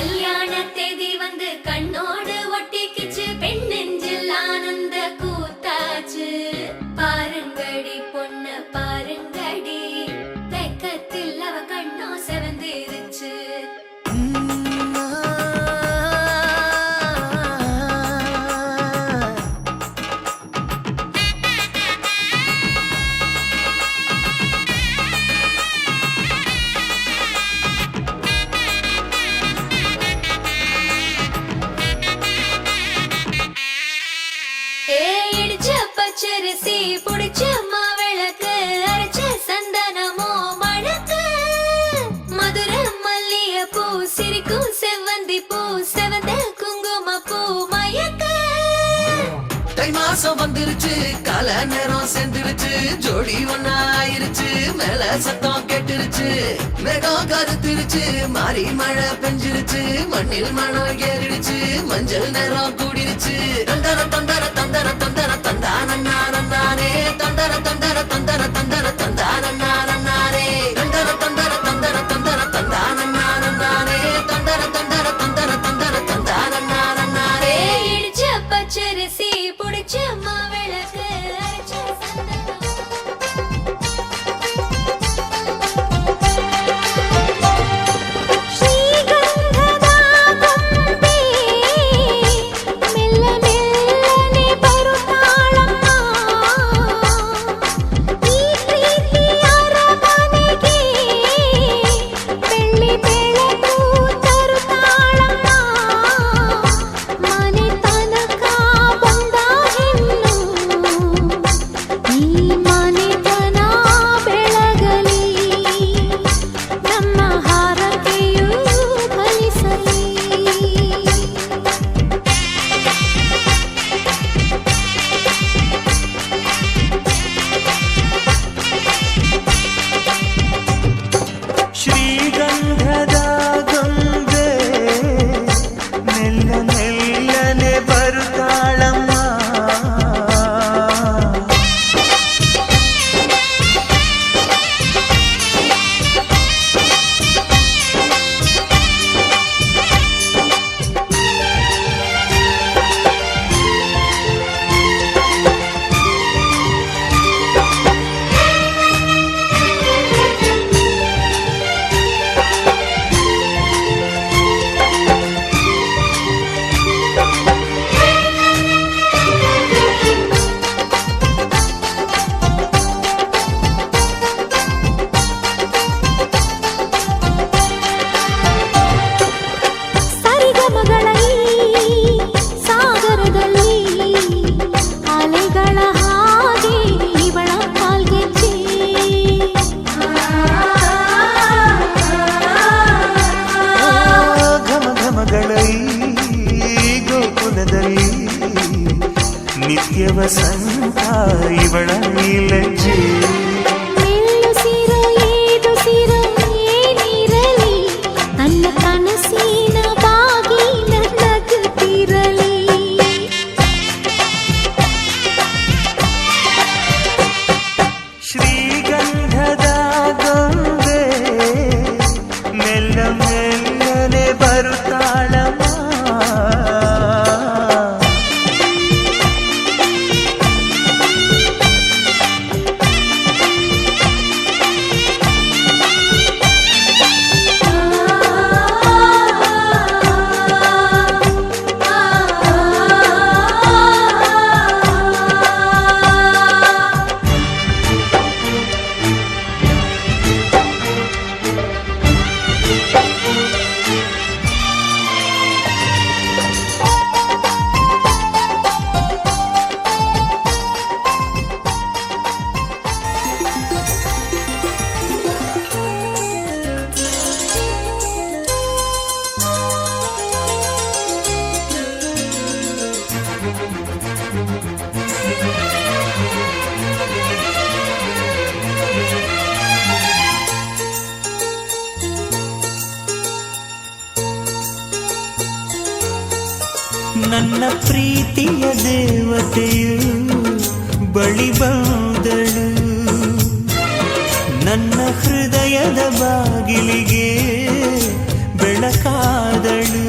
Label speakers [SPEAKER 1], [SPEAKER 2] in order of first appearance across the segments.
[SPEAKER 1] கல்யாண தேதி வந்து கண்ணோடு ஒட்டிக்கிச்சு, பெண் நெஞ்சில் ஆனந்த கூத்தாச்சு. பாருங்கடி பொண்ண பாருங்கடி, வெக்கத்தில் அவ கண்ணோ செவந்திருச்சு. பச்சரிசி புடிச்ச மாவிளக்கு, அரைச்ச சந்தனமோ மணக்கு, மதுர மல்லிய பூ சிரிக்கும் செவ்வந்தி பூ, செவந்த குங்கும பூ மயக்க.
[SPEAKER 2] தை மாசம் வந்துருச்சு, கால நேரம் சேர்ந்துருச்சு, ஜோடி ஒன்னா ஆயிருச்சு, மேல சத்தம் கேட்டுருச்சு, மேகம் கருத்துருச்சு, மாறி மழை பெஞ்சிருச்சு, மண்ணில் மனம் ஏறிடுச்சு, மஞ்சள் நேரம் கூடிருச்சு. தந்தர தந்தர தந்தர தந்தர தந்தானே, தந்தர தந்தர தந்தர தந்தர தந்தானே, தந்தர தந்தர தந்தர தந்தர தந்தானே, தந்தர தந்தர தந்தர தந்தர தந்தானே.
[SPEAKER 1] இடிச்ச பச்சரிசி புடிச்ச மாவிளக்கு, அரைச்ச சந்தனம்.
[SPEAKER 3] ನಿತ್ಯ ವಸಂತ ಇವಳ ಲಜ್ಜೆ.
[SPEAKER 1] ತನ್ನ ಕನಸಿನ ಬಾಗಿಲ ನಗುತ್ತಿರಲಿ.
[SPEAKER 3] ಶ್ರೀಗಂಧದ ಗೊಂಬೆ ಮೆಲ್ಲ ಮೆಲ್ಲನೆ ಬರುತ್ತಾಳಮ್ಮ. ನನ್ನ ಪ್ರೀತಿಯ ದೇವತೆಯು ಬಳಿ ಬಂದಳು, ನನ್ನ ಹೃದಯದ ಬಾಗಿಲಿಗೆ ಬೆಳಕಾದಳು.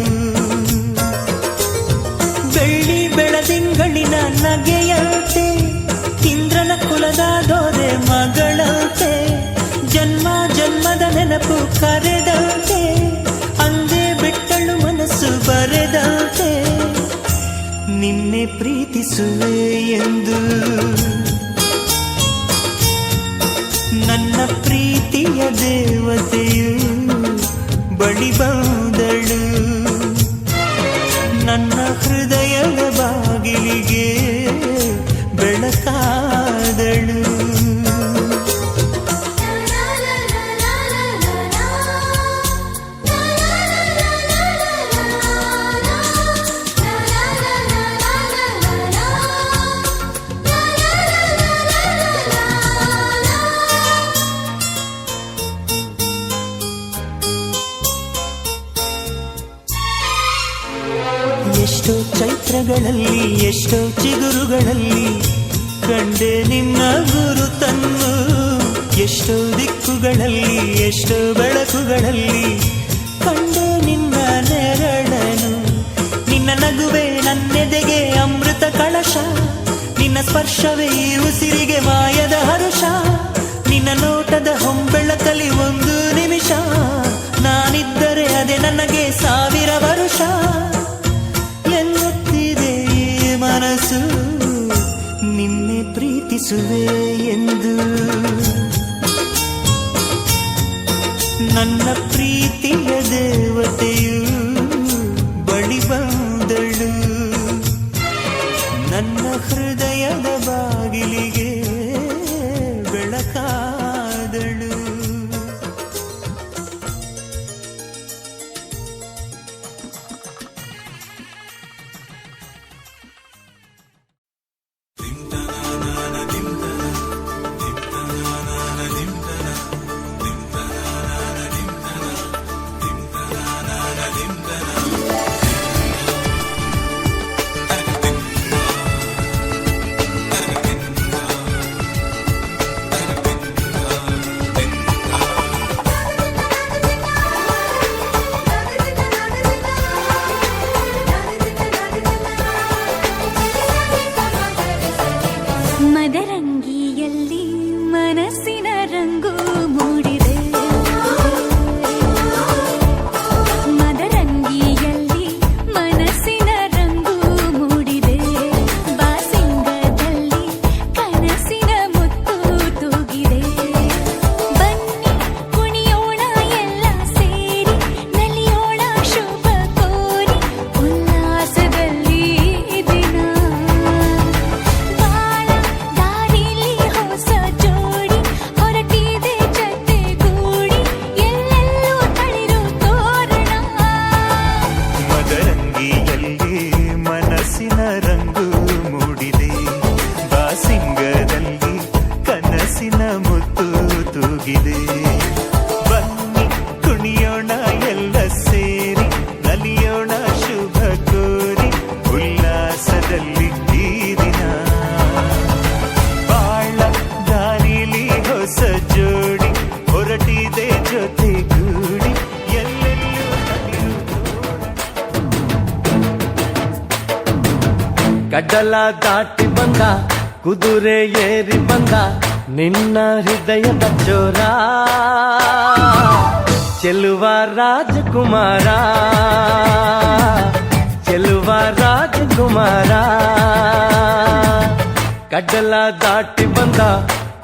[SPEAKER 3] ಕರೆದಂತೆ ಅಂದೇ ಬಿಟ್ಟಳು ಮನಸ್ಸು ಬರೆದಂತೆ ನಿನ್ನೆ ಪ್ರೀತಿಸುವೆ ಎಂದು ನನ್ನ ಪ್ರೀತಿಯ ದೇವತೆಯು ಬಳಿ ಬಂದಳು ನನ್ನ ಹೃದಯದ ಬಾಗಿಲಿಗೆ ಬೆಳಕಾದಳು ಎಷ್ಟೋ ಚೈತ್ರಗಳಲ್ಲಿ ಎಷ್ಟೋ ಚಿಗುರುಗಳಲ್ಲಿ ಕಂಡೆ ನಿನ್ನ ಗುರುತನ್ನು ಎಷ್ಟೋ ದಿಕ್ಕುಗಳಲ್ಲಿ ಎಷ್ಟೋ ಬೆಳಕುಗಳಲ್ಲಿ ಕಂಡೆ ನಿನ್ನ ನೆರಳನು ನಿನ್ನ ನಗುವೆ ನನ್ನೆದೆಗೆ ಅಮೃತ ಕಳಶ ನಿನ್ನ ಸ್ಪರ್ಶವೇ ಈ ಉಸಿರಿಗೆ ಮಾಯದ ಹರುಷ ನಿನ್ನ ನೋಟದ ಹೊಂಬೆಳಕಲಿ ಒಂದು ನಿಮಿಷ ನಾನಿದ್ದರೆ ಅದೇ ನನಗೆ 1000 ವರುಷ ಎನ್ನುತ್ತಿದೆ ಈ ಮನಸ್ಸು ನಿನ್ನೆ ಪ್ರೀತಿಸುವೆ ಎಂದು ನನ್ನ ಪ್ರೀತಿಯ ದೇವತೆಯು ಬಳಿ ಬಂದಳು ನನ್ನ ಹೃದಯದ ಬಾಗಿಲಿಗೆ ಬೆಳಕಾದಳು
[SPEAKER 1] ಮದರಂಗಿಯಲ್ಲಿ ಮನಸ್ಸಿನ ರಂಗು ಮೂಡಿದೆ ಮದರಂಗಿಯಲ್ಲಿ ಮನಸ್ಸಿನ ರಂಗು ಮೂಡಿದೆ ಬಾಸಿಂಗದಲ್ಲಿ ಕನಸಿನ ಮುತ್ತು ತೂಗಿದೆ ಬನ್ನಿ ಕುಣಿಯೋಣ ಎಲ್ಲ ಸೇರಿ ನಲಿಯೋಣ ಶುಭ ಕೋರಿ ಉಲ್ಲಾಸದಲ್ಲಿ ದಿನ ಬಾಳ ದಾರಿಲಿ ಹೊಸ ಜೋಡಿ ಹೊರಟಿದೆ ಜೊತೆಗೂಡಿ ಎಲ್ಲೆಲ್ಲೂ ತಳಿರು ತೋರಣ
[SPEAKER 3] ಮದರಂಗಿಯಲ್ಲಿ ಮನಸ್ಸಿನ ರಂಗು ಮೂಡಿದೆ ಬಾಸಿಂಗದಲ್ಲಿ ಕನಸಿನ ಮುತ್ತು ತೂಗಿದೆ ಬನ್ನಿ ಕುಣಿಯೋಣ ಎಲ್ಲ ಸೇರಿ ನಲಿಯೋಣ ಶುಭ ಕೋರಿ ಉಲ್ಲಾಸದಲ್ಲಿ ಈ ದಿನ ಬಾಳ ದಾರಿಲಿ ಹೊಸ ಜೋಡಿ ಹೊರಟಿದೆ ಜೊತೆಗೂಡಿ ಎಲ್ಲೆಲ್ಲೂ ತಳಿರು
[SPEAKER 4] ಕಡಲ ದಾಟಿ ಬಂದ ಕುದುರೆ ಏರಿ ಬಂದ ನಿನ್ನ ಹೃದಯದ ಚೋರ ಚೆಲುವ ರಾಜಕುಮಾರ ಚೆಲುವ ರಾಜಕುಮಾರ ಕಡಲ ದಾಟಿ ಬಂದ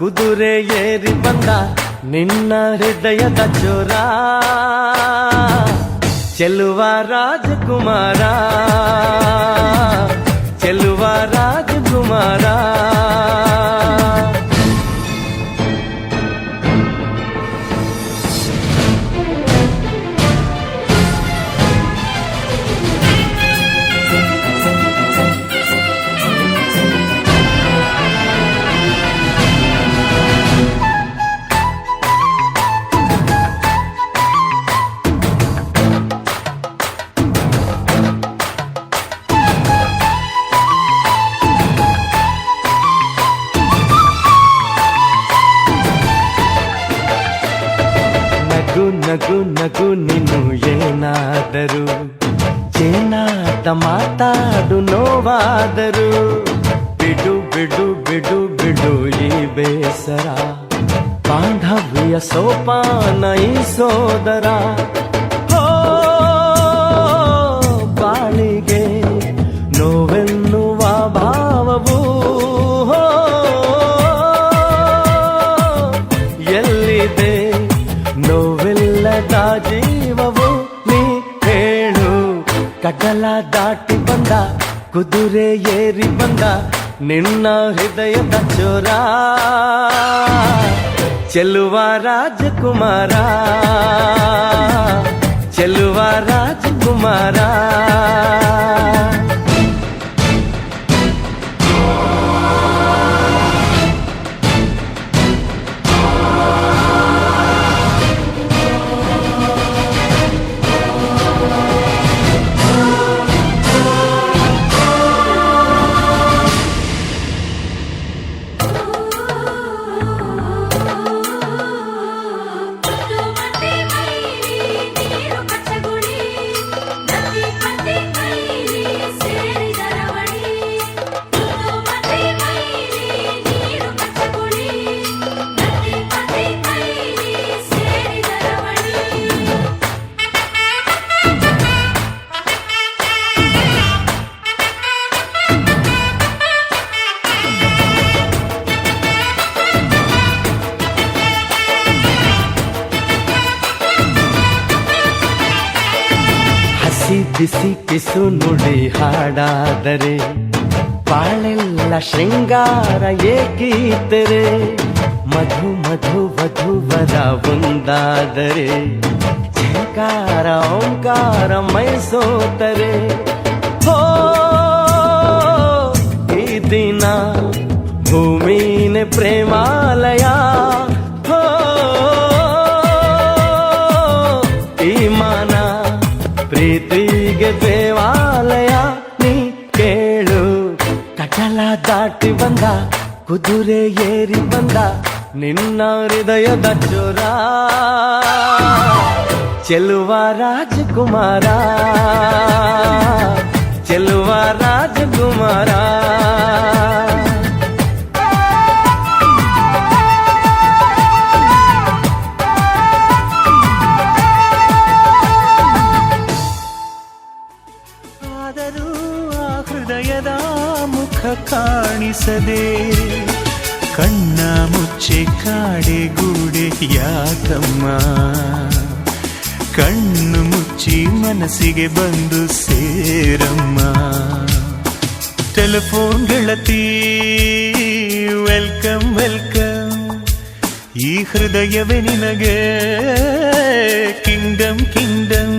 [SPEAKER 4] ಕುದುರೆ ಏರಿ ಬಂದ ನಿನ್ನ ಹೃದಯದ ಚೋರ ಚೆಲುವ ರಾಜಕುಮಾರ ಚೆಲುವ ರಾಜಕುಮಾರ ನಗು ನಗು ನೀನು ಏನಾದರೂ ಚೇನಾದ ಮಾತಾಡು ನೋವಾದರೂ ಬಿಡು ಬಿಡು ಬಿಡು ಬಿಡು ಈ ಬೇಸರ ಬಾಂಧವ್ಯ ಸೋಪಾನ ಈ ಸೋದರ ಹೋ ಬಾಳಿಗೆ ನೋವೆನ್ನುವ ಭಾವವು ಹೋ ಎಲ್ಲಿದೆ ನೋವಿಲ್ಲದ ಜೀವವು ನೀ ಹೇಳು ಕಡಲ ದಾಟಿ ಬಂದ ಕುದುರೆ ಏರಿ ಬಂದ ನಿನ್ನ ಹೃದಯದ ಚೋರ ಚೆಲುವ ರಾಜಕುಮಾರ ಚೆಲುವ ರಾಜಕುಮಾರ
[SPEAKER 1] ಮತ್ತಿ ಮೈಲಿ ನೀರು ಪಚ್ಚಗುಳಿ ನದಿ ಮತ್ತಿ ಮೈಲಿ ಸೇರಿದರ ಬಳಿ ಮತ್ತಿ ಮೈಲಿ ನೀರು ಪಚ್ಚಗುಳಿ ನದಿ ಮತ್ತಿ ಮೈಲಿ ಸೇರಿದರ ಬಳಿ
[SPEAKER 4] ಹಸಿ ಬಿಸಿ ಕಿಸು ನುಡಿ ಹಾಡಾದರೆ ಬಾಳೆಲ್ಲ ಶೃಂಗಾರ ಏಕೀತರೆ ಮಧು ಮಧು ವಧುವರ ಒಂದಾದರೆ ಝಂಕಾರ ಓಂಕಾರ ಮೈಸೋತರೆ ಹೋ ಈ ದಿನ ಭೂಮಿನೇ ಪ್ರೇಮಾಲಯ ಹೋ ಈ ಮಾನ ಪ್ರೀತಿಗೆ ದೇವಾಲಯ ನೀ ಕೇಳು ಕಡಲ ದಾಟಿ ಬಂದ ಕುದುರೆ ಏರಿ ಬಂದ ನಿನ್ನ ಹೃದಯದ ಚೋರ ಚೆಲುವ ರಾಜಕುಮಾರ ಚೆಲುವ ರಾಜಕುಮಾರ
[SPEAKER 3] ಆದರೂ ಆ ಹೃದಯದ ಮುಖ ಕಾಣಿಸದೆ ಕಣ್ಣ ಮುಚ್ಚೆ ಕಾಡೆ ಗೂಡೆ ಯಾಕಮ್ಮ ಕಣ್ಣು ಮುಚ್ಚಿ ಮನಸ್ಸಿಗೆ ಬಂದು ಸೇರಮ್ಮ ಟೆಲಿಫೋನ್ ಗೆಳತಿ ವೆಲ್ಕಮ್ ವೆಲ್ಕಮ್ ಈ ಹೃದಯವೇ ನಿನಗೆ ಕಿಂಗ್ಡಮ್ ಕಿಂಗ್ಡಮ್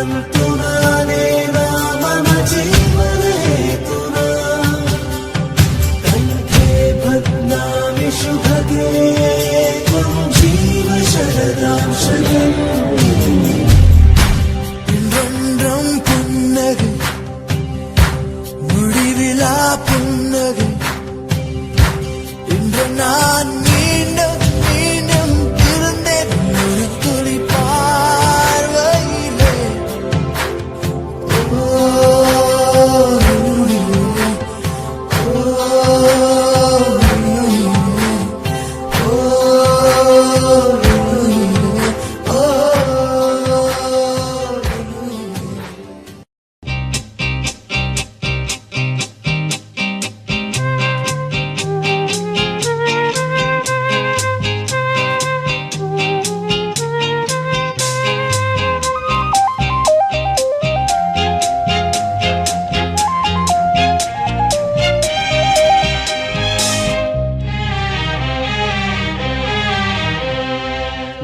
[SPEAKER 5] ಬಂತು ನಾನೇ ರಾಮನ ಜೀವನ ಹೇತುನ ಕಂಠೆ ಬದ್ನಾಮಿ ಶುಭಗೆ ತ್ವಂ ಜೀವ ಶರದಾಂಶಗಂ
[SPEAKER 2] என்றென்றும் புன்னகை முடிவிலா புன்னகை இன்று நான் மீண்டும் மீண்டும் இருந்தேன் ஒரு துளி பார்வையிலே ஓ,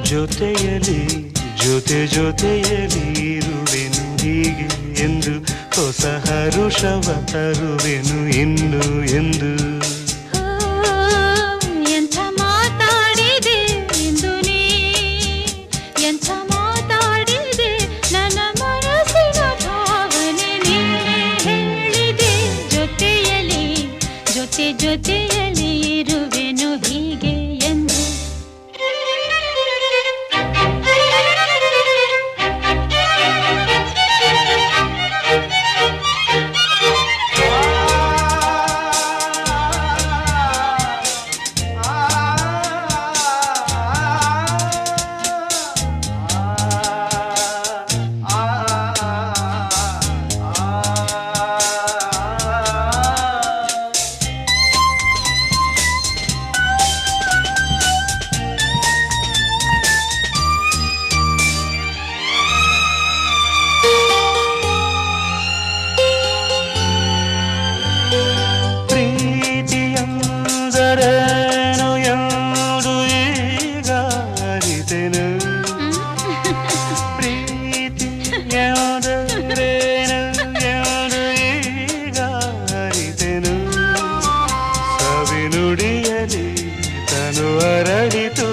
[SPEAKER 3] ಜೊತೆಯಲಿ ಜೊತೆಯಲಿ ಇರುವೆನು ಹೀಗೆ ಎಂದು ಹೊಸ ಹರುಷವ ತರುವೆನು ಇನ್ನು ಎಂದು
[SPEAKER 1] ಎಂಥ ಮಾತಾಡಿದೆ ಇಂದು ನೀ ಎಂಥ ಮಾತಾಡಿದೆ ನನ್ನ ಮನಸ್ಸಿನ ಭಾವನೆ ನೀನೇ ಹೇಳಿದೆ ಜೊತೆಯಲಿ ಜೊತೆಯಲಿ ಇರುವೆನು ಹೀಗೆ ಎಂದು
[SPEAKER 3] ಪ್ರೀತಿಯಂದರೇನು ಎಂದು ಈಗ ಅರಿತೆನು ಪ್ರೀತಿಯಂದರೇನು ಎಂದು ಈಗ ಅರಿತೆನು ಸವಿನುಡಿಯಲಿ ತನು ಅರಳಿತು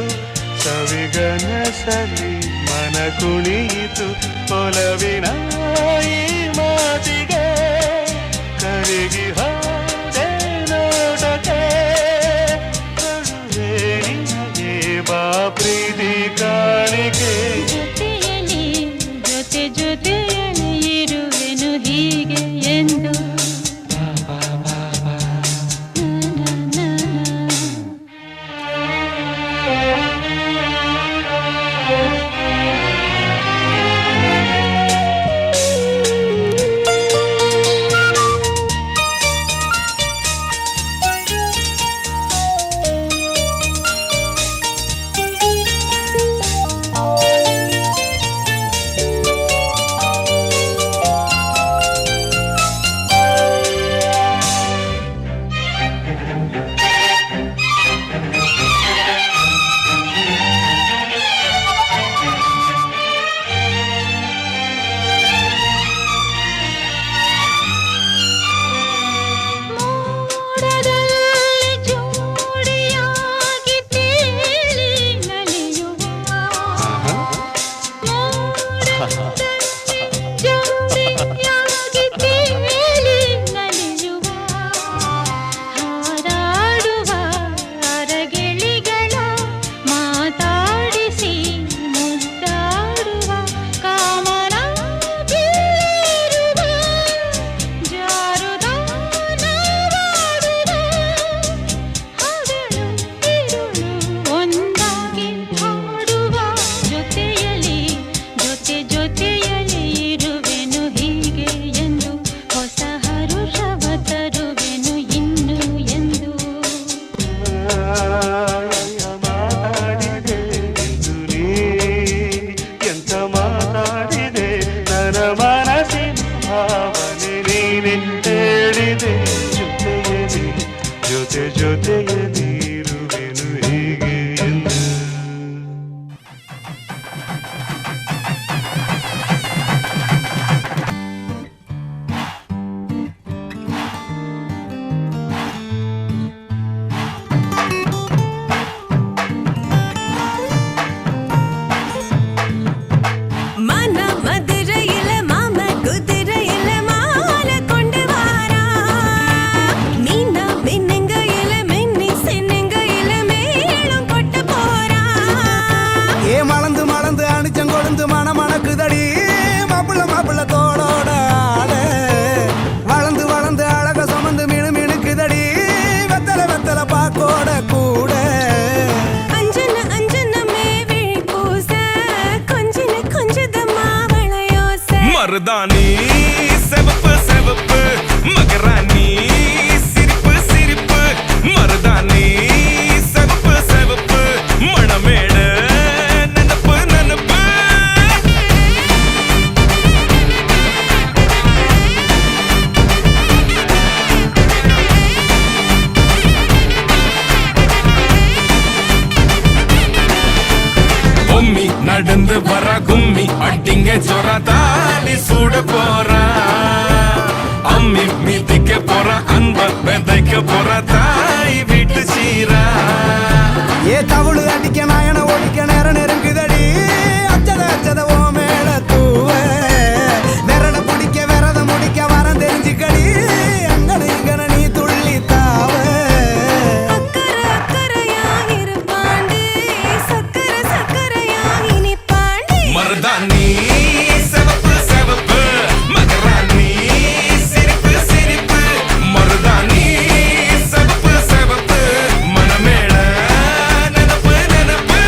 [SPEAKER 3] ಸವಿಗನಸಲಿ ಮನ ಕುಣಿಯಿತು ಒಲವಿನ ಈ ಮಾತಿಗೆ ಕರಗಿ ಹೋದೆ ನೋಟಕ್ಕೆ ಕರುವೆ ನಿನಗೆ ಬಾ ಪ್ರೀತಿ ಕಾಣಿಕೆ
[SPEAKER 1] ಜೊತೆಯಲಿ ಜೊತೆಯಲಿ ಇರುವೆನು ಹೀಗೆ ಎಂದು ಜೊತೆ
[SPEAKER 6] மருதாணி செவப்பு செவப்பு மகராணி சிரிப்பு சிரிப்பு மருதாணி செவப்பு செவப்பு மணமேட நனப்பு நனப்பு பொம்மி நடந்து வர கும்மி அட்டிங்க ஜொர தாடி சூட போறா அம்மி மீதிக்க போற அன்ப விதைக்க போற தாய் வீட்டு சீரா
[SPEAKER 2] ஏ தவுளு அடிக்க நாயன ஓடிக்க நேரம் நெருங்குதடி அச்சத அச்சத ஓ மேல தூவ விரட பிடிக்க விரத முடிக்க வரம் தெரிஞ்சுக்கடி அங்கன இங்கன நீ துள்ளி தாவ
[SPEAKER 7] அக்கறை அக்கறையாக இருப்பாண்டி சக்கரை சக்கரையாக இனிப்பாண்டி
[SPEAKER 6] மருதாணி செவப்பு செவப்பு மகராணி சிரிப்பு சிரிப்பு மருதாணி செவப்பு செவப்பு மணமேள நனப்பு நனப்பு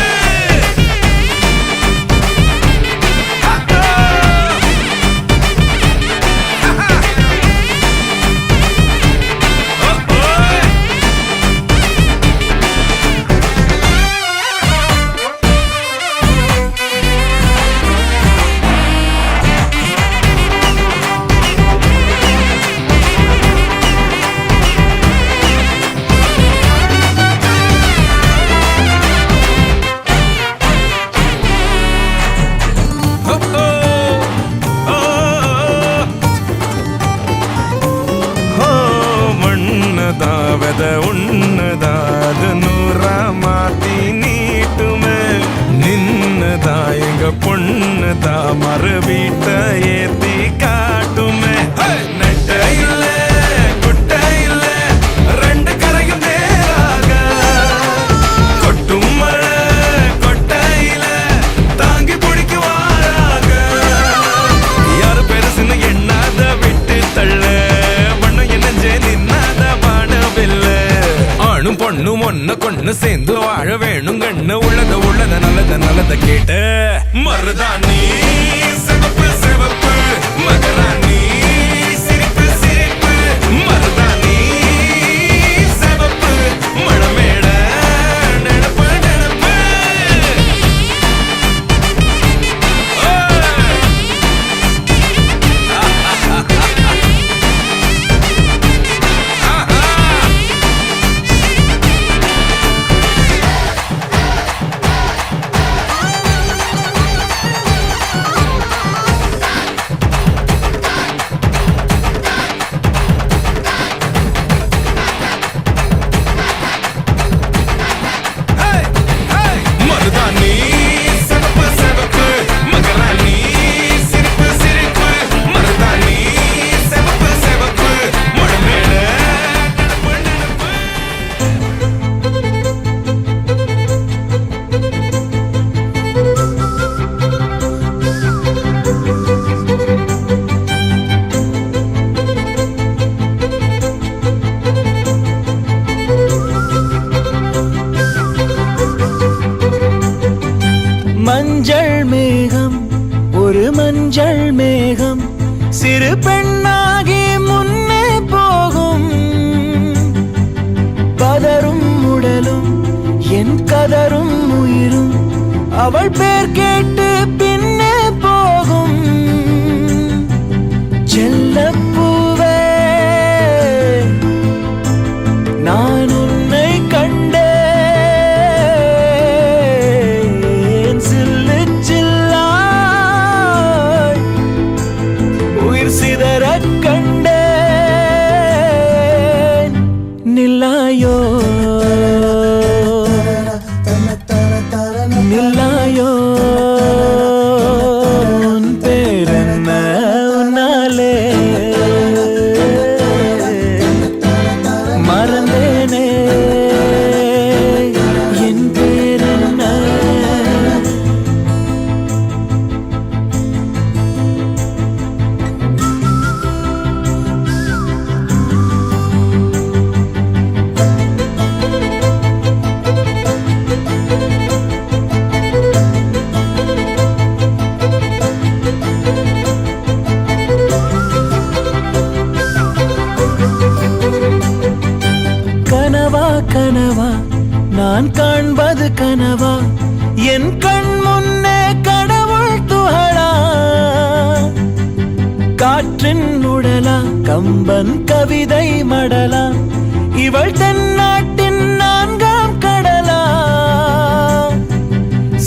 [SPEAKER 6] மண்ணதாவத உன்னதாத நூறா மாத்தி நீட்டுமே நின்னதா எங்க பொண்ணுதா மறு வீட்ட ஏத்தி காட்டுமே நெட்ட இல்ல குட்ட இல்ல ரெண்டு கரையும் நேராக கொட்டும் மழை கொட்டையில தாங்கி பிடிக்குவாராக யாரு பெருசுன்னு எண்ணாத விட்டு தள்ள பண்ண என்னஞ்சே நின்னாத பாடவில்ல ஆணும் பொண்ணும் ஒன்ன கொண்டு சேர்ந்து வாழ வேணும் கண்ணு உள்ளத நல்லத கேட்டு மருதாணி சிவப்பு சிவப்பு மகராணி சிரிப்பு சிரிப்பு மருதாணி சிவப்பு மணமேட நெனப்பு நெனப்பு மருதாணி சிவப்பு சிவப்பு மகராணி சிரிப்பு சிரிப்பு மருதாணி சிவப்பு சிவப்பு மணமேட நனப்பு நனப்பு
[SPEAKER 4] மஞ்சள் மேகம் ஒரு மஞ்சள் மேகம் சிறு பெண்ணாகி முன்னே போகும் பதரும் உடலும் என் கதரும் உயிரும் அவள் பேர் கேட்டு பின்னே போகும் செல்லப்பூவே நான் உன்னை கண்டேன் சில்லு சில்லாய் உயிர் சிதறக் கண்டேன் நில்லாயோ நில்லாயோ காற்றின் உடலா கம்பன் கவிதை மடலா இவள் தென்னாட்டின் நான்காம் கடலா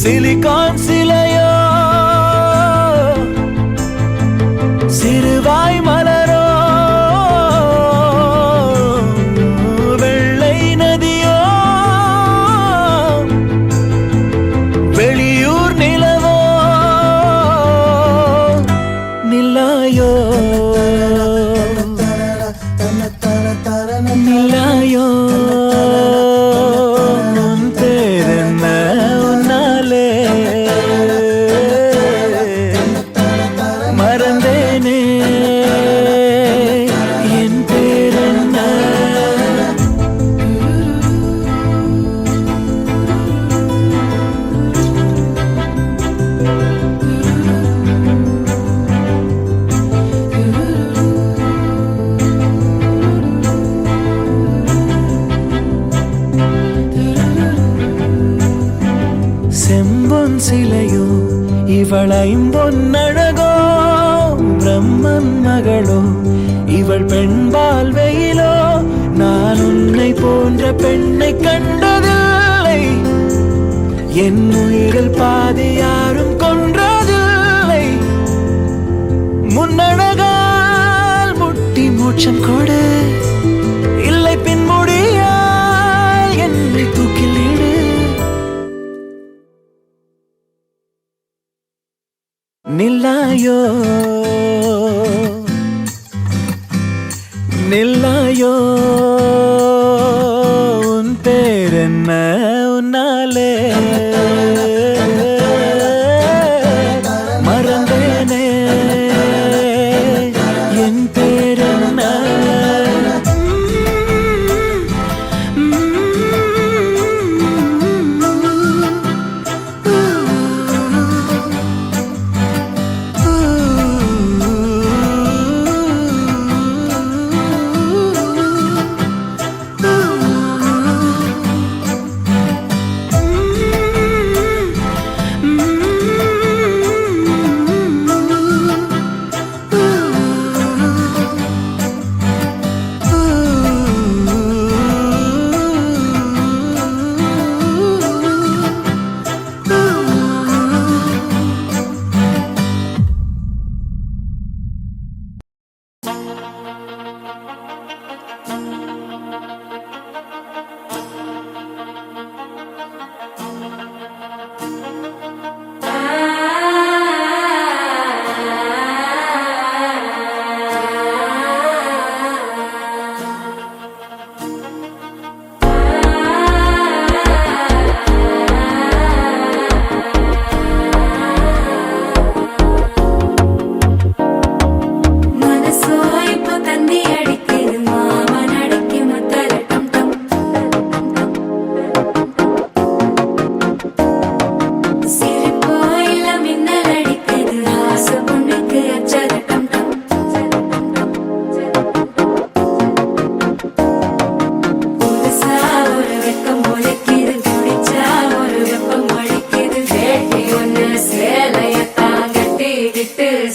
[SPEAKER 4] சிலிகான் சிலையோ சிறுவாய் மலரோ வெள்ளை நதியோ வெளியூர் நிலவோ நில்லாயோ நில்லாயோ உன் பேரென்ன உன்னாலே மறந்தேனே என் பேரென்ன செம்பொன் சிலையோ இவள் ஐம்பொன்னழகோ பிரம்மன் மகளோ இவள் பெண்பால் வெயிலோ நான் உன்னை போன்ற பெண்ணை கண்டதில்லை என் உயிரில் பாதி யாரும் கொன்றதில்லை முன்னழகால் முட்டி மோட்சம் கொடு இல்லை பின்முடியால் என்னை தூக்கிலிடு நில்லாயோ நில்லாயோ உன் பேரென்ன உன்னாலே மறந்தேனே என் பேரென்ன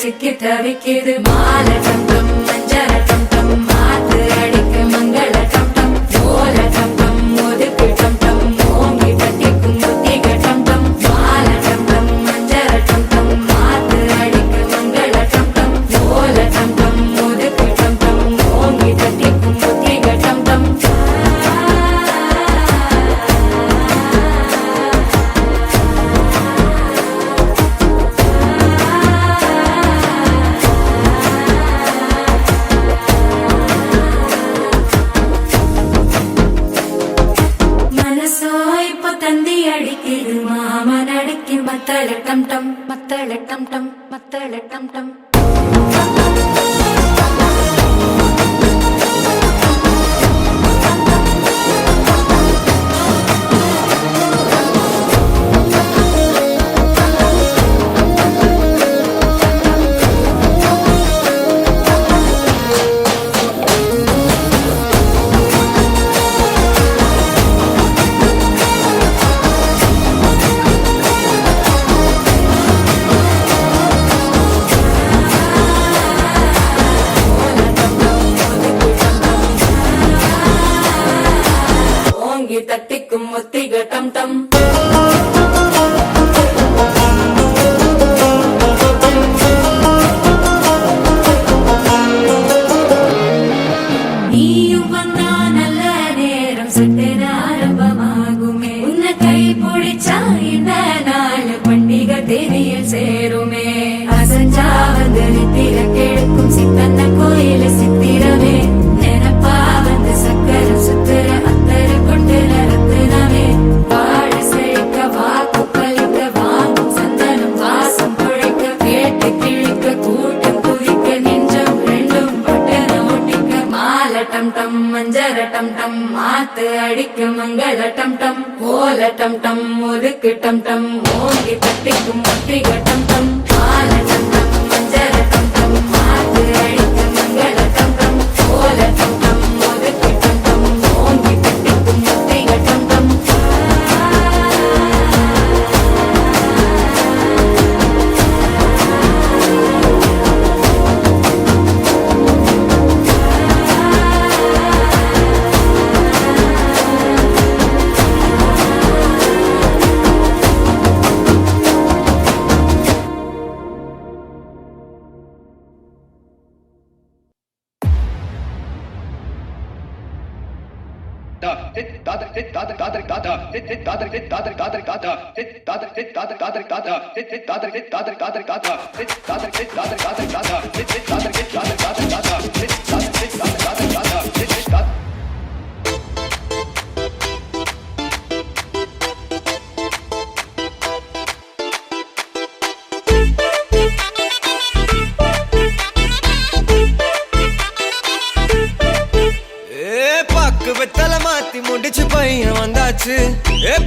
[SPEAKER 8] சிக்கி தவிக்குது மால டம் டம் மஞ்சள டம் டம் மாத்து அடிக்கு மங்கள டம் டம் ஓல டம் டம் ஒதுக்கு டம் டம் ஓங்கி தட்டிக்கும் புத்திக டம் டம் மால டம் டம் மஞ்சள டம் டம் மாத்து அடிக்கு மங்கள டம் டம் ஓல டம் டம் ஒதுக்கு டம் டம் ஓங்கி தட்டிக்கும் புத்திக டம் டம் மத்தள டம் டம் மத்தள டம் டம் மத்தள டம் டம் ஏறுமே அசஞ்சா வந்து நித்திர கேட்கும் சித்தன்ன கோயில சித்திரமே நினப்பா வந்து சக்கரம் சுத்துற அத்தர கொண்டு நடத்துனவே வாழ செழிக்க வாக்கு பலிக்க வாங்கும் சந்தனம் வாசம் குழைக்க கேட்டு கிழிக்க கூட்டம் குதிக்க நெஞ்சம் ரெண்டும் பட்டன ஒட்டிக்க மால டம் டம் மஞ்சர டம் டம் மாத்து அடிக்க மங்கள டம் டம் ஓல டம் டம் ஒதுக்கு டம் டம் ஓங்கி தட்டிக்கும் ஒட்டிக டம் டம் மால டம் டம் மஞ்சர டம் டம் மாத்து அடிக்க மங்கள டம் டம் ஓல டம் டம் ஒதுக்கு டம் டம் ஓங்கி தட்டிக்கும் ஒட்டிக டம் டம்
[SPEAKER 2] வெத்தலை மாத்தி முடிச்சு பையன் வந்தாச்சு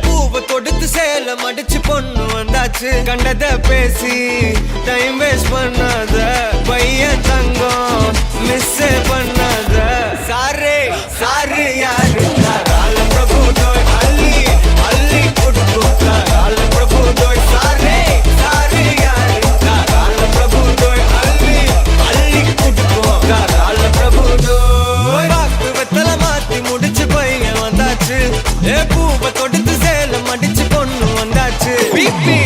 [SPEAKER 2] பூவை தொடுத்து சேல மடிச்சு பொண்ணு வந்தாச்சு கண்டத பேசி டைம் வேஸ்ட் பண்ணாத பையன் தங்கம் மிஸ் பண்ணாத சாரே சாரு யாரு ரால பிரபு தோய் அள்ளி அள்ளி கொடுக்கும் ரால பிரபு தோய் சாரே சாரு யாரு ரால பிரபு தோய் அள்ளி அள்ளி கொடுக்கும் ரால பிரபு தோய் வெத்தலை மாத்தி முடிச்சு பையன் வந்தாச்சு பூவை தொடுத்து சேல மடிச்சு பொண்ணு வந்தாச்சு பிபி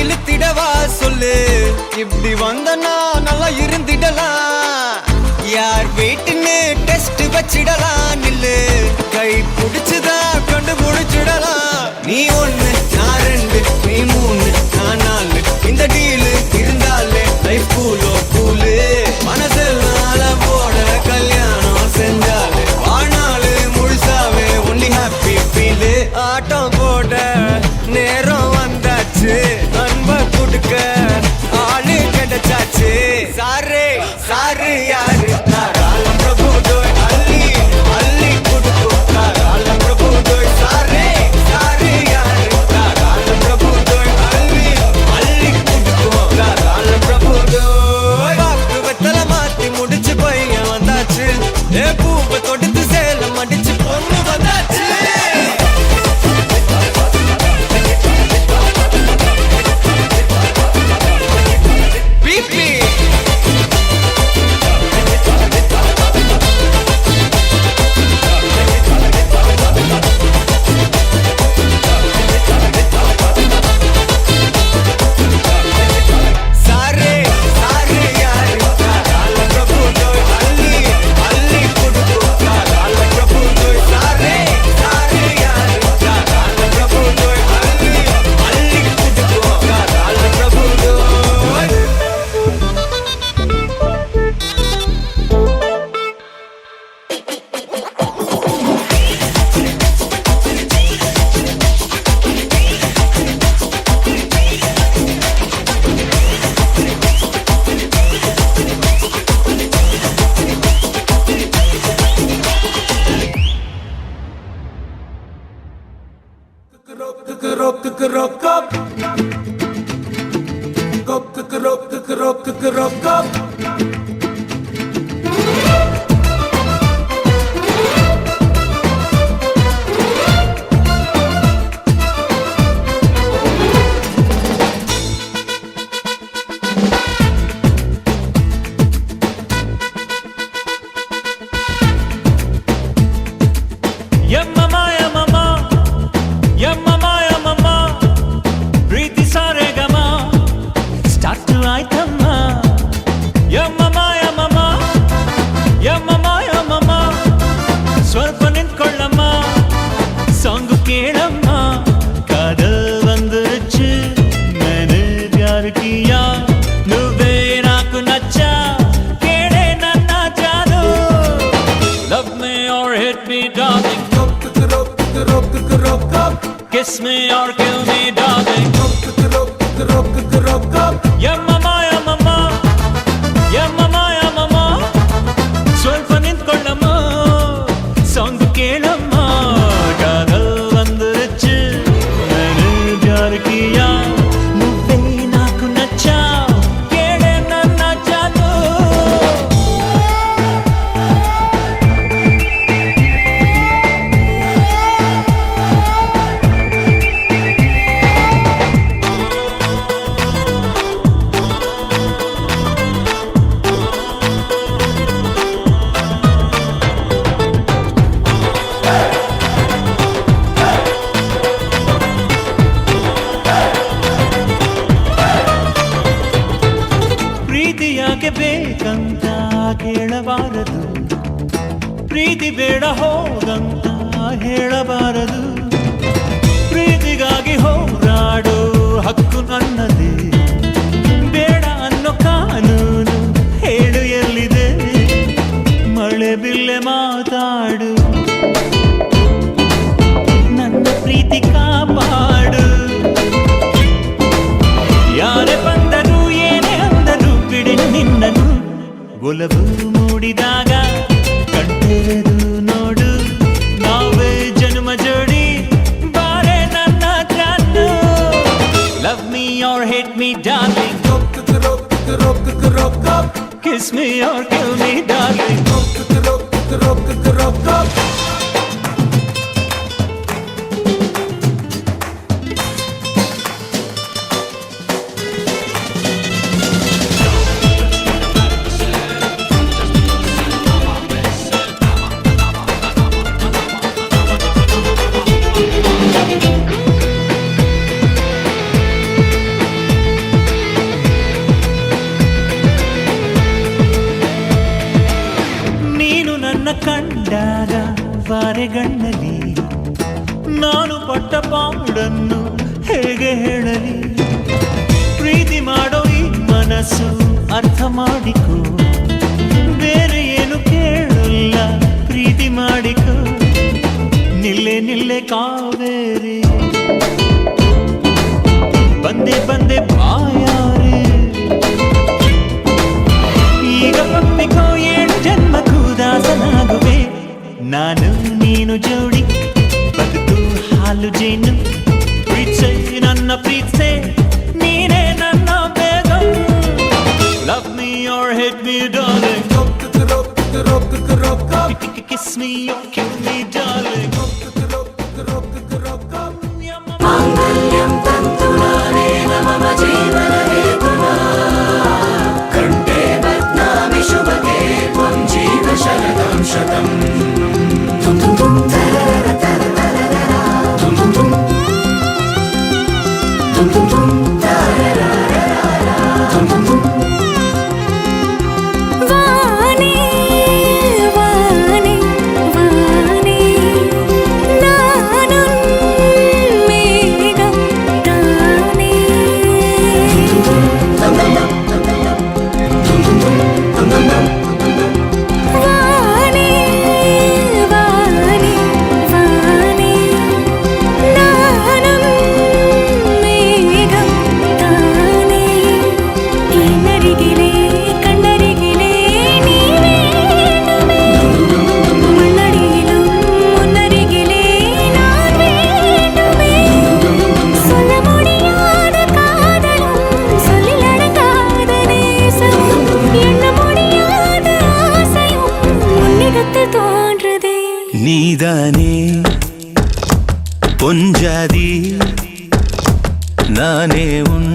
[SPEAKER 2] இழுத்திடவா சொல்லு இப்படி வந்தனா நல்லா இருந்திடலாம் யார் வீட்டுன்னு டெஸ்ட் வச்சிடலாம் நில்லு கை புடிச்சுதா கொண்டு முடிச்சிடலாம் நீ ஒண்ணு நான் ரெண்டு நீ மூணு நான் நாலு இந்த டீலு இருந்தாலே லைஃப் கூலோ கூலு மனசெல்லாம் போட கல்யாணம் செஞ்சாலே வாழ்நாள் முழுசாவே ஒன்லி ஹாப்பி ஃபீலு ஆட்டம் போட நேரம் வந்தாச்சு அன்ப கொடுக்க ஆளு கிடைச்சாச்சு சாரே சாரு யாரு ரால பிரபு தோய் அள்ளி அள்ளி கொடுக்கும் ரால பிரபு தோய் சாரே சாரு யாரு ரால பிரபு தோய் அள்ளி அள்ளி கொடுக்கும் ரால பிரபு தோய் வாக்கு வெத்தலை மாத்தி முடிச்சு பையன் வந்தாச்சு பூவை தொடுத்து சேல மடிச்சு பொண்ணு வந்தாச்சு
[SPEAKER 4] నువ్వే నాకు నచ్చా కేడే నన్న జాను love me or hit me darling kiss me or kill me darling yeah mama yeah mama yeah mama yeah mama ಸ್ವಲ್ಪ ನಿಂತ್ಕೊಳ್ಳಮ್ಮ ಸಾಂಗ್ ಕೇಳಮ್ಮ ಕಾದಲ್ வந்துருச்சு मैंने प्यार किया నువ్వే నాకు నచ్చా కేడే నన్న జాను ಪ್ರೀತಿ ಯಾಕೆ ಬೇಕಂತ ಕೇಳಬಾರದು ಪ್ರೀತಿ ಬೇಡ ಹೋಗಂತ ಹೇಳಬಾರದು ಪ್ರೀತಿಗಾಗಿ ಹೋರಾಡೋ ಹಕ್ಕು ನನ್ನದೇ ಬೇಡ ಅನ್ನೋ ಕಾನೂನು ಹೇಳು ಎಲ್ಲಿದೆ ಮಳೆ ಬಿಲ್ಲೆ ಮಾತಾಡು ನನ್ನ ಪ್ರೀತಿ ಕಾಪಾಡು ಯಾರೇ ಬಂದರು ಏನೇ ಅಂದರು ಬಿಡೆನು ನಿನ್ನನು ಒಲವು ಮೂಡಿದಾಗ ಕಣ್ಣೆರೆದು ನೋಡು ನಾವೇ ಜನ್ಮ ಜೋಡಿ ಬಾರೆ ನನ್ನ ಜಾನು love me or hate me darling kiss me or kill me darling ನೀನು ನನ್ನ ಕಂಡಾಗ ವಾರೆಗಣ್ಣಲಿ ನಾನು ಪಟ್ಟ ಪಾಡನ್ನು ಹೇಗೆ ಹೇಳಲಿ ಪ್ರೀತಿ ಮಾಡೋ ಈ ಮನಸ್ಸು ಅರ್ಥ ಮಾಡಿಕೋ ಬೇರೆ ಏನು ಕೇಳಲ್ಲ ಪ್ರೀತಿ ಮಾಡಿಕೋ ನಿಲ್ಲೆ ನಿಲ್ಲೆ ಕಾವೇರಿ ಬಂದೆ ಬಂದೆ ಬಾಯಾರಿ ಈಗ ಒಪ್ಪಿಕೋ ಏಳು ಜನ್ಮಕ್ಕೂ ದಾಸನಾಗುವೆ ನಾನು ನೀನು ಜೋಡಿ ಬದುಕು ಹಾಲು ಜೇನು ಪ್ರೀತ್ಸೆ ನನ್ನ ಪ್ರೀತ್ಸೆ ನೀನೇ ನನ್ನ ಬೇಗ love me or hate me darling kiss me or kill me darling
[SPEAKER 5] माङ्गल्यं तन्तुनानेन मम जीवनहेतुना कण्ठे बध्नामि शुभगे त्वं जीव शरदं शतम् तुं तुं तुं तरर तरर तुं तुं तुं तुं तुं तुं तरर तुं तुं तुं
[SPEAKER 7] ವಾನೆ ವಾನೆ ವಾನೆ ನಾನು ಮೇಘಂ ತಾನೆ ವಾನೆ ವಾನೆ ವಾನೆ ನಾನು ಮೇಘಂ ತಾನೆ ಇನ್ನರಿಗಿಲೆ ಕಣ್ಣರಿಗಿಲೆ ನೀವೇನುವೆ ಮಣ್ಣಡಿயிலும் முன்னருகிலே நான் வேண்டுமே சொல்ல முடியாத காதலும் சொல்லில் அடங்காத நேசம் எண்ண முடியாத ஆசையும் உன்னிடத்தில் தோன்றுதே
[SPEAKER 4] நீதானே பொஞ்சாதி நானே உன்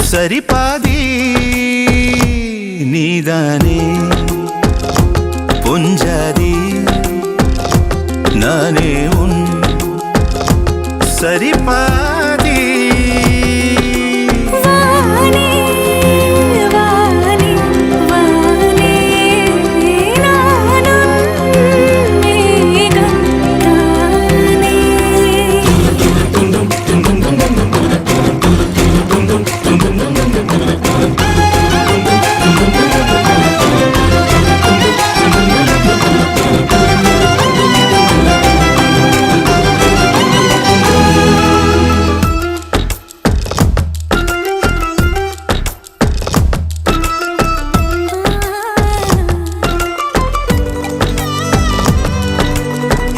[SPEAKER 4] சரிபாதி நீதானே பொஞ்சாதி நானே உன் சரிபாதி
[SPEAKER 7] வானே வானே வானே நானும் மேகம் தானே
[SPEAKER 5] तुम तुम तुम तुम तुम तुम तुम तुम तुम तुम तुम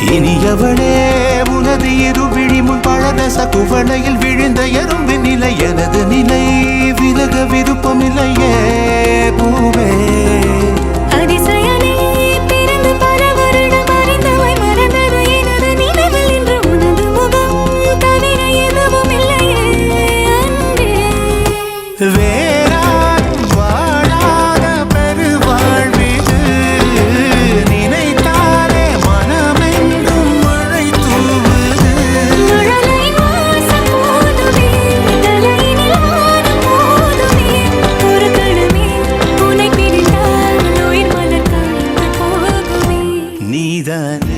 [SPEAKER 5] இனியவளே உனது இரு விழி முன் பழதச குவளையில் விழுந்த எறும்பின் நிலை எனது நிலை விலக விருப்பமில்லையே பூவே
[SPEAKER 7] அதிசயனே பிறந்து பல வருடம் அறிந்தவை மறந்தது எனது நினைவில் இன்று உனது முகம் தவிர எதுவும் இல்லையே அன்பே
[SPEAKER 5] வேறான் வாழாத பெருவாழ்விது நினைத்தாலே மனமெங்கும் மழை தூவுது
[SPEAKER 7] மழலை வாசம் போதுமே தலையினில் வானம் போதுமே ஒரு கணமே உன்னை பிரிந்தால் உயிர் மலர்காமல் போகுமே
[SPEAKER 5] நீதானே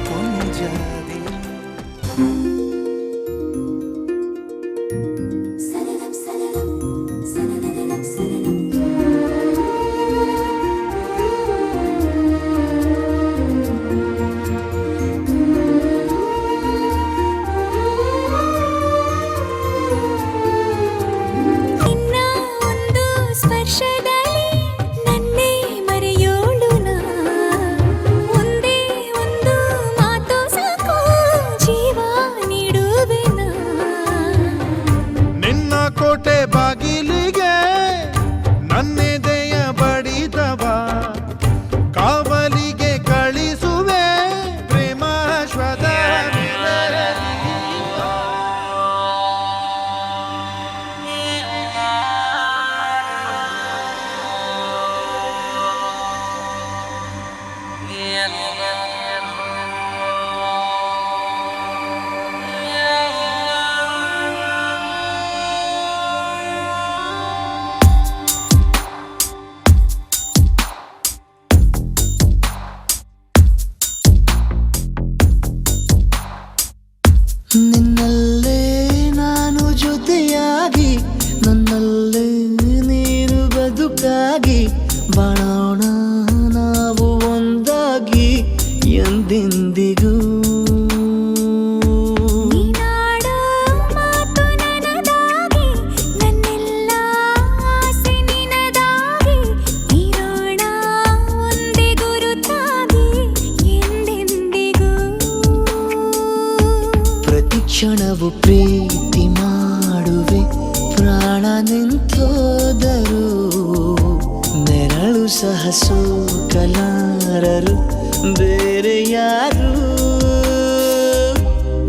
[SPEAKER 5] கொஞ்சாதே
[SPEAKER 7] ನಿನ್ನ ಒಂದು ಸ್ಪರ್ಶದಲ್ಲಿ ನನ್ನೇ ಮರೆಯೋಳು ನಾ ಒಂದೇ ಒಂದು ಮಾತು ಸಾಕು ಜೀವ ನೀಡುವೆ ನಾ
[SPEAKER 3] ನಿನ್ನ ಕೋಟೆ ಬಾಗಿಲಿಗೆ ನನ್ನೆದೆಯ ಬಡಿದವ ಕಾವಲಿಗೆ ಕಳಿಸುವೆ ಪ್ರೇಮಾಶ್ವದ
[SPEAKER 5] ನಿನ್ನಲ್ಲೇ ನಾನು ಜೊತೆಯಾಗಿ ನನ್ನಲ್ಲೇ ನೀನು ಬದುಕಾಗಿ ಬಾಳೋಣ ನಾವು ಒಂದಾಗಿ ಎಂದೆಂದಿಗೂ
[SPEAKER 7] ನೀನಾಡೋ ಮಾತು ನನದಾಗಿ ನನ್ನೆಲ್ಲ ಆಸೆ ನಿನದಾಗಿ ಇರೋಣ ಒಂದೇ ಗುರುತಾಗಿ ಎಂದೆಂದಿಗೂ
[SPEAKER 5] ಪ್ರತಿ ಕ್ಷಣವು ಪ್ರೀತಿ ಮಾಡುವೆ ಪ್ರಾಣ ನಿಂತೋದರು ನೆರಳು ಸಹ ಸೋಕಲಾರರು ಬೇರೆ ಯಾರು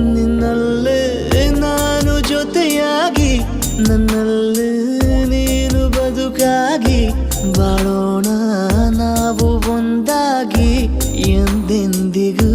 [SPEAKER 5] ನಿನ್ನಲ್ಲೇ ನಾನು ಜೊತೆಯಾಗಿ ನನ್ನಲ್ಲೇ ನೀನು ಬದುಕಾಗಿ ಬಾಳೋಣ ನಾವು ಒಂದಾಗಿ ಎಂದೆಂದಿಗೂ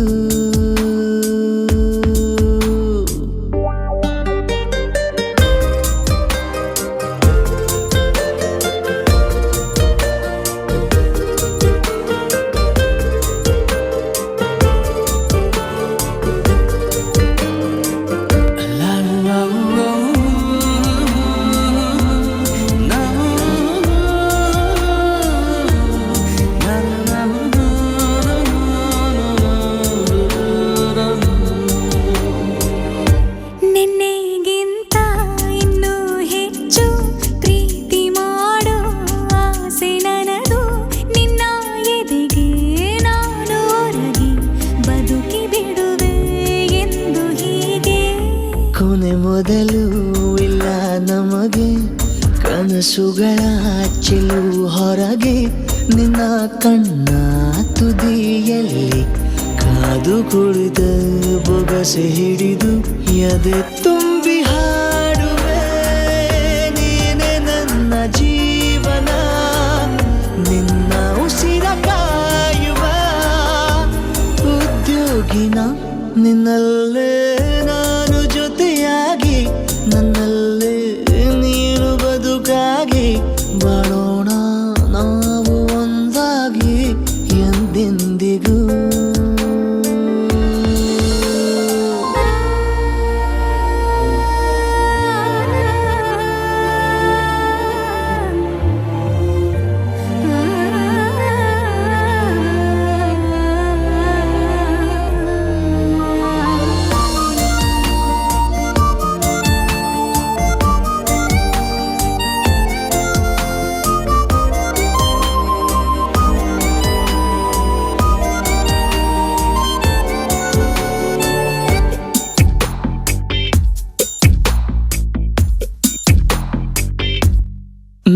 [SPEAKER 7] ನಿನ್ನೆಗಿಂತ ಇನ್ನೂ ಹೆಚ್ಚು ಪ್ರೀತಿ ಮಾಡೋ ಆಸೆ ನನದು ನಿನ್ನ ಎದೆಗೆ ನಾನು ಒರಗಿ ಬದುಕಿ ಬಿಡುವೆ ಎಂದು ಹೀಗೆ
[SPEAKER 5] ಕೊನೆ ಮೊದಲು ಇಲ್ಲ ನಮಗೆ ಕನಸುಗಳ ಚೆಲು ಹೊರಗೆ ನಿನ್ನ ಕಣ್ಣ ತುದಿಯಲ್ಲಿ ಕಾದು ಕುಳಿತ ಬೊಗಸೆ ಹಿಡಿದು ಎದೆ ತುಂಬಿ ಹಾಡುವೆ ನೀನೆ ನನ್ನ ಜೀವನ ನಿನ್ನ ಉಸಿರ ಕಾಯುವ ಉದ್ಯೋಗಿನ ನಿನ್ನಲ್ಲೇ ನಾನು ಜೊತೆಯಾಗಿ ನನ್ನಲ್ಲೇ ನೀನು ಬದುಕಾಗಿ ಬಾಳೋಣ ನಾವು ಒಂದಾಗಿ ಎಂದೆಂದಿಗೂ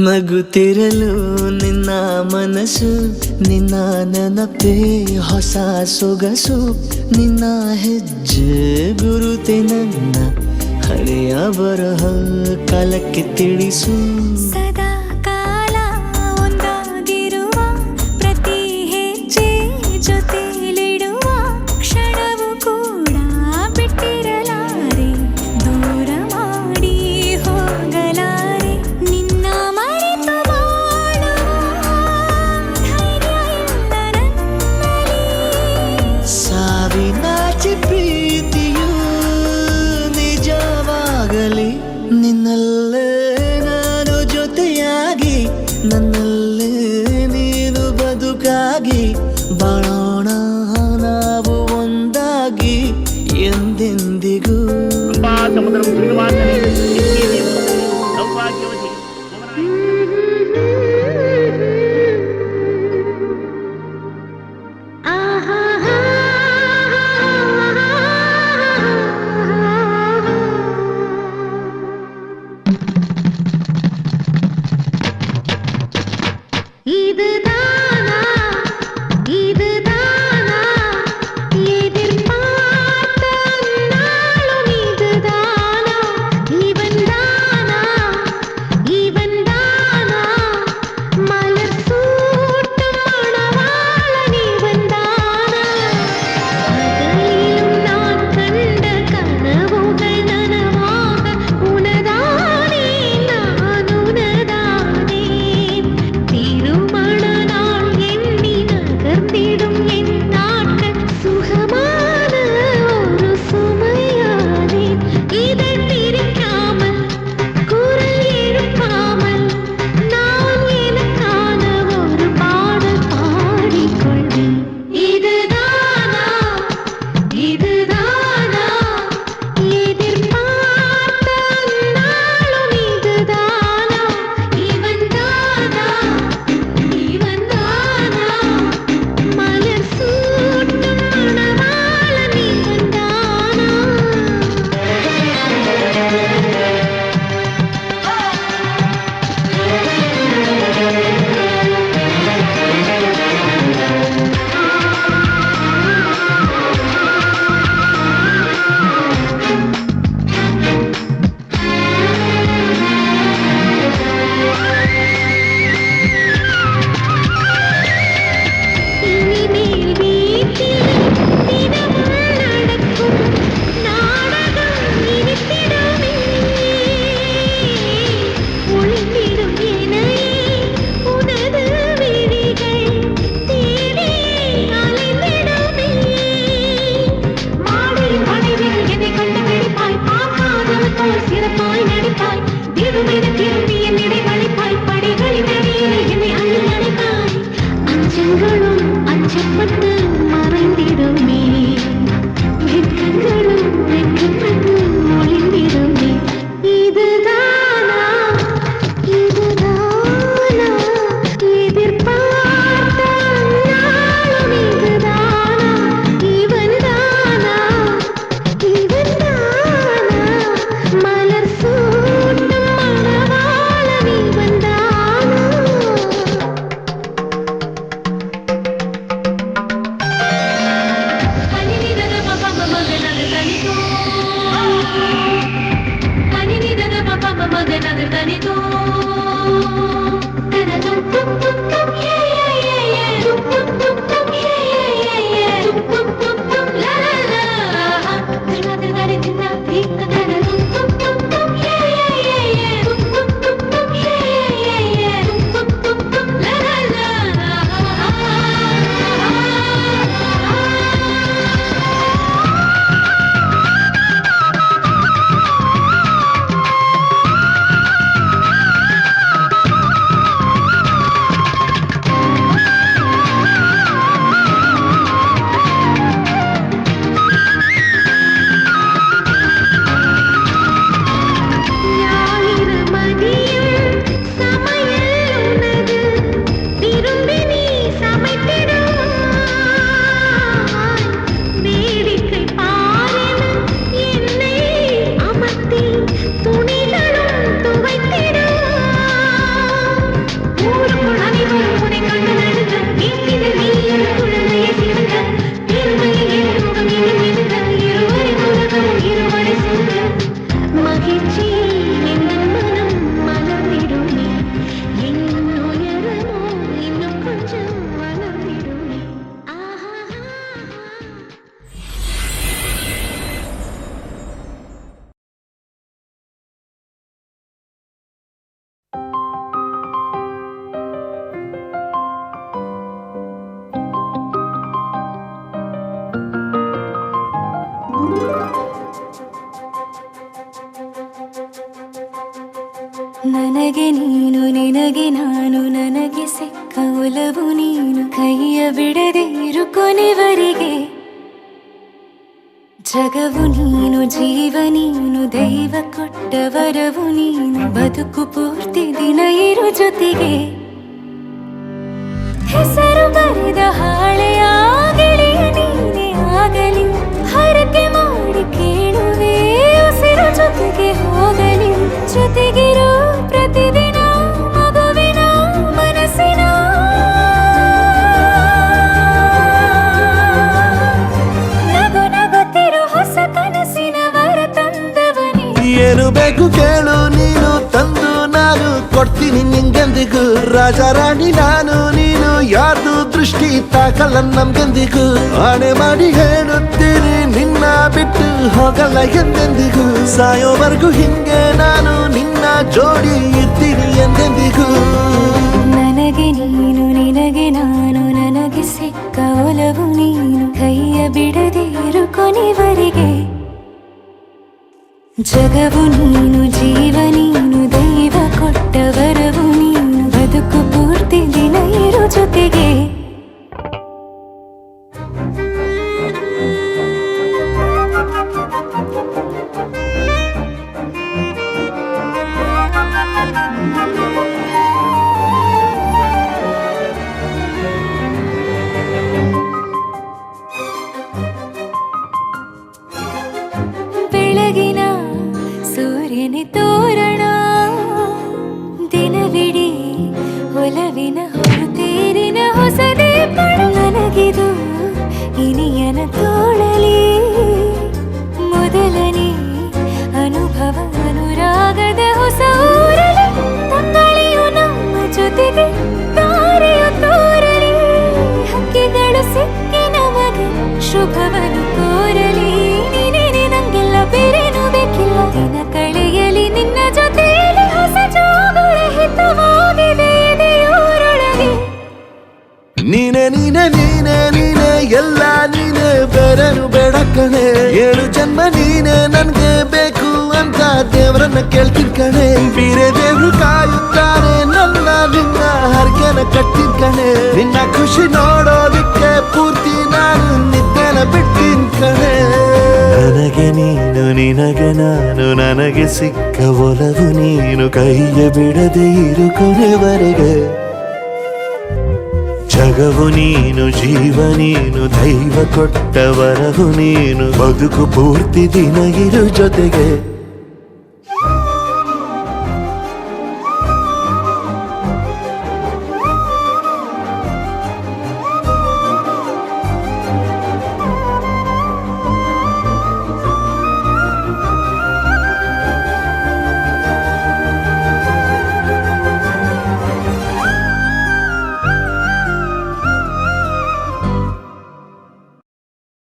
[SPEAKER 5] ನಗುತ್ತಿರಲು ನಿನ್ನ ಮನಸ್ಸು, ನಿನ್ನ ನೆನಪೇ ಹೊಸ ಸೊಗಸು, ನಿನ್ನ ಹೆಜ್ಜೆ ಗುರುತೆ ನನ್ನ ಹಳೆಯ ಬರಹ ಕಾಲಕ್ಕೆ ತಿಳಿಸು.
[SPEAKER 7] ಸದಾ ಕಾಲ ಒಂದಾಗಿರುವ ಪ್ರತಿ ಹೆಜ್ಜೆ ಜೊತೆಲಿಡುವ ಕ್ಷಣವು ಕೂಡ ಬಿಟ್ಟಿರಲಾರೆ, ದೂರ ಮಾಡಿ ಹೋಗಲಾರೆ. ನಿನ್ನ ಮರೆತು ಬಾಳುವ ಧೈರ್ಯ ಇಲ್ಲ ನನ್ನಲ್ಲಿ.
[SPEAKER 5] ಸಾವಿನಾಚೆ ಪ್ರೀತಿಯು ನಿಜವಾಗಲಿ, ನಿನ್ನಲ್ಲೇ ನಾನು ಜೊತೆಯಾಗಿ, ನನ್ನಲ್ಲೇ ನೀನು ಬದುಕಾಗಿ, ಬಾಳೋಣ ನಾವು ಒಂದಾಗಿ ಎಂದೆಂದಿಗೂ.
[SPEAKER 1] இதுதானா இதுதானா எதிர்பார்த்த நாளும் இதுதானா, இவன்தானா இவன்தானா மலர் சூட்டும் மணவாளன் இவன்தானா. பகலிலும் நான் கண்ட கனவுகள் நனவாக உனதானே நான் உனதானே. திருமண நாள் எண்ணி நகர்ந்திடும் என் நாட்கள் சுகமான ஒரு சுமையானே. இதழ் பிரிக்காமல் குரல் எழுப்பாமல் நான் எனக்கான ஒரு பாடல் பாடிக்கொள்வேன். இதுதானா இதுதானா எதிர்பார்த்த நாளும் இதுதானா, இவன்தானா இவன்தானா மலர் சூட்டும் மணவாளன் இவன்தானா. இனிமேல் வீட்டில் தினமும் நடக்கும் நாடகம் இனித்திடுமே. ஒளிந்திடும் என்னையே உனது விழிகள் தேடி அலைந்திடுமே. மாடியின் மனைவிகள் என்னை கண்டு பிடிப்பாய், பார்க்காதவன் போல் சிறப்பாய் நடிப்பாய். திடுமென திரும்பி என் இடை வளைப்பாய், படிகளின் அடியிலே என்னை அள்ளி அணைப்பாய். அச்சங்களும் அச்சப்பட்டு மறைந்திடுமே, வெட்கங்களும் வெட்கப்பட்டு ஒளிந்திடுமே. இதுதானா இதுதானா எதிர்பார்த்த நாளும் இதுதானா, இவன்தானா இவன்தானா மலர் சூட்டும் மணவாளன்
[SPEAKER 7] ನನಗೆ ನೀನು ನಿನಗೆ ನಾನು ನನಗೆ ಸಿಕ್ಕ ಒಲವು ನೀನು ಕೈಯ ಬಿಡದೆ ಇರು ಕೊನೆವರೆಗೆ ಜಗವು ನೀನು ಜೀವ ನೀನು ದೈವ ಕೊಟ್ಟ ವರವು ನೀನು ಬದುಕು ಪೂರ್ತಿ ದಿನ ಇರು ಜೊತೆಗೆ ಹೆಸರು ಬರೆದ ಹಾಳೆಯ ಗೆಳೆಯ ನೀನೇ ಆಗಲಿ ಹರಕೆ ಮಾಡಿ ಕೇಳುವೆ ಉಸಿರು ಜೊತೆಗೆ ಹೋಗಲಿ ಜೊತೆಗಿರೋ ಪ್ರತಿದಿನ ಮಗುವಿನ ಮನಸ್ಸಿನ ನಗು ನಗುತ್ತಿರೋ ಹೊಸ ಕನಸಿನ ವರ ತಂದವನೇ
[SPEAKER 3] ಏನು ಬೇಕು ಕೇಳು ನೀನು ತಂದು ನಾನು ಕೊಡ್ತೀನಿ ನಿಂಗೆಂದಿಗೂ ರಾಜ ರಾಣಿ ನಾನು ನೀನು ಯಾರ್ದು ದೃಷ್ಟಿ ತಾಕಲ್ಲ ನಮ್ಗೆಂದಿಗೂ ಆಣೆ ಮಾಡಿ ಹೇಳುತ್ತೀನಿ ನಿನ್ನ ಬಿಟ್ಟು ಹೋಗಲ್ಲ ಎಂದೆಂದಿಗೂ ಸಾಯೋವರೆಗೂ ಹಿಂಗೆ ನಾನು ನಿನ್ನ ಜೋಡಿ ಇರ್ತೀನಿ ಎಂದೆಂದಿಗೂ
[SPEAKER 7] ನನಗೆ ನೀನು ನಿನಗೆ ನಾನು ನನಗೆ ಸಿಕ್ಕ ಒಲವು ನೀನು ಕೈಯ ಬಿಡದೆ ಇರು ಕೊನೆವರೆಗೆ ಜಗವು ನೀನು ಜೀವ ನೀನು ದೈವ ಕೊಟ್ಟ ವರವು ನೀನು ಬದುಕು ಪೂರ್ತಿ ದಿನ ಇರು ಜೊತೆಗೆ ಬೆಳಗಿನ ಸೂರ್ಯನ ತೋರಣ ದಿನವಿಡೀ ಒಲವಿನ ಹೊರತೇರಿನ ಹೊಸದೇ ನನಗಿದು ಇನಿಯನ ತೋಳಲಿ ಮೊದಲನೇ ಅನುಭವ ಅನುರಾಗದ ಹೊಸ ಊರಲಿ ತಂಗಳಿಯು ನಮ್ಮ ಜೊತೆಗೆ ತಾರೆಯು ತೋರಲಿ ಹಕ್ಕಿಗಳು ಸಿಕ್ಕಿ ನಮಗೆ ಶುಭವನ್ನು ಕೋರಲಿ ನೀನೇ ನಂಗೆಲ್ಲ ಬೇರೇನು ಬೇಕಿಲ್ಲ ದಿನ ಕಳೆಯಲಿ ನಿನ್ನ ಜೊತೆಯಲ್ಲಿ ಹೊಸ ಜೋಗುಳ ಹಿತವಾಗಿದೆ ದೇವರೊಳಗೆ
[SPEAKER 3] ನೀನೆ ನೀನೆ ನೀನೆ ನೀನೆ ಎಲ್ಲ ನೀನೆ ಬೇರೆನು ಬೇಡ ಕಣೆ 7 ಜನ್ಮ ನೀನೆ ನನ್ಗೆ ಬೇಕು ಅಂತ ದೇವರನ್ನ ಕೇಳ್ತೀನಿ ಕಣೆ ಬೇರೆ ದೇವ್ರು ಕಾಯುತ್ತಾನೆ ನನ್ನ ನಿನ್ನ ಹರ್ಗೆನ ಕಟ್ಟಿನ ಕಣೆ ನಿನ್ನ ಖುಷಿ ನೋಡೋದಿಕ್ಕೆ ಪೂರ್ತಿ ನಾನು ನಿದ್ದೆನ ಬಿಟ್ಟಿನ ಕಣೆ ನನಗೆ ನೀನು ನಿನಗೆ ನಾನು ನನಗೆ ಸಿಕ್ಕ ಒಲವು ನೀನು ಕೈಯ ಬಿಡದೆ ಇರು ಕೊನೆವರೆಗೆ ಜಗವು ನೀನು ಜೀವ ನೀನು ದೈವ ಕೊಟ್ಟ ವರವು ನೀನು ಬದುಕು ಪೂರ್ತಿ ದಿನ ಇರು ಜೊತೆಗೆ